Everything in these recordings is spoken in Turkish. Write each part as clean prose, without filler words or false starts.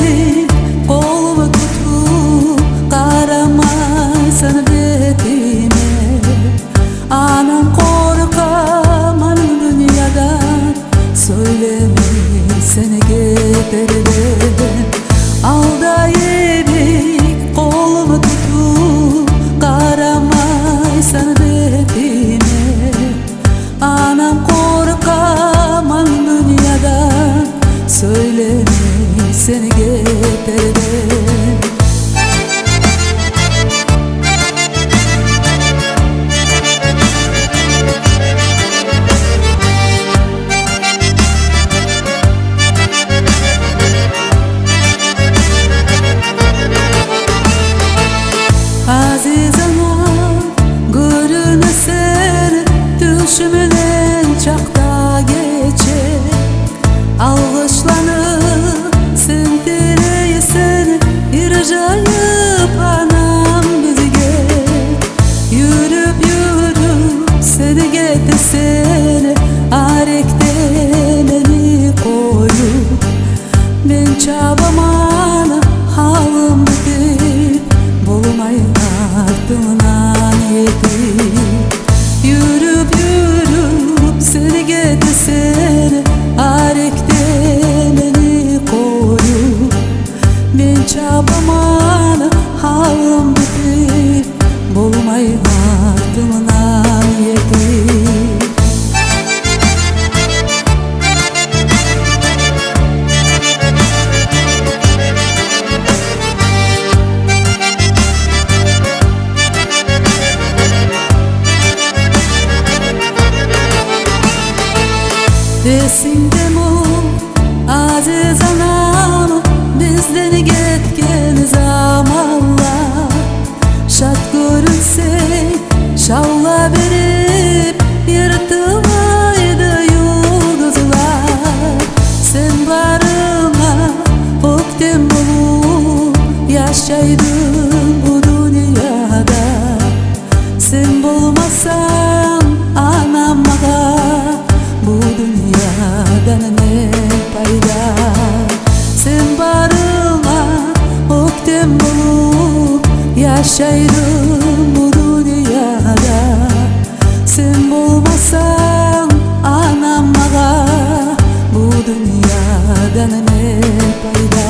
yedik kolumu tutup karamaysan betime. Anam korkamam dünyadan, söyleme seni getirdim. Alda yedik kolumu tutup karamaysan betime. Anam korkamam dünyadan, söyleme seni getirdim. Aziz anam, görüne seni düşümünen çakta geçer. Alkışlanıp sindireye seni irjayıp anam bizge. Yürüp yürüp seni getirsene, arekten beni koyup. Ben çabamana halim bitip, bulmayın ardından yetip. Yürüp yürüp seni getirsene, arekten beni koyup. Ben çabamana halim bitip, bulmayın ardından yetip. Desin demo aziz anam, bizden ketken zamanlar. Şat görünsek şavla berip, yırtılaydı yulduzlar. Sen barıma oktem bulup, yaşaydın bu dünyada. Sen bulmasan anam mağa, bu dünyadan ne payda. Sen barıma oktem bulup, yaşayrım bu dünyada. Sen bulmasan anam mağa, bu dünyadan ne payda.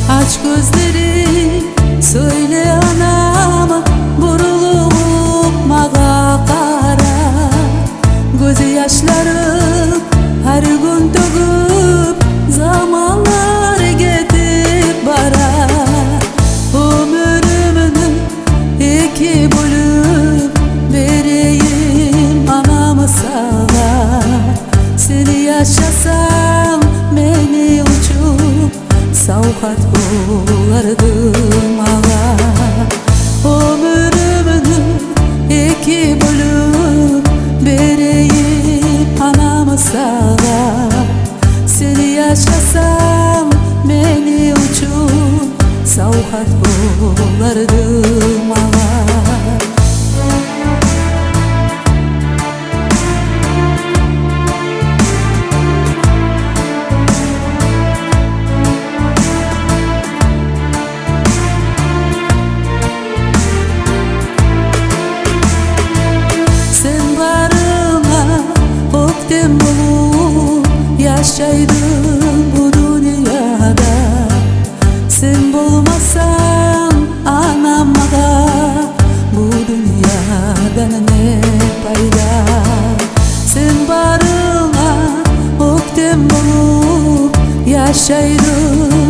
Aç gözleri, söyle anama, burulup mağa kara. Gözü yaşları her gün döküp, zamanlar getip bara. Ömrümünü iki bölüp, vereyim anamı sana. Seni yaşasam beni uçup, savkat bulardım ağa. Ömrümünü iki bölüp, vereyim anamı sana. Seni yaşasam beni uçup, savkat bulardım ağa. Oktem bulup, yaşaydın bu dünyada. Sen bulmasan anam mağa, bu dünyadan ne payda. Sen barıma oktem bulup, yaşaydın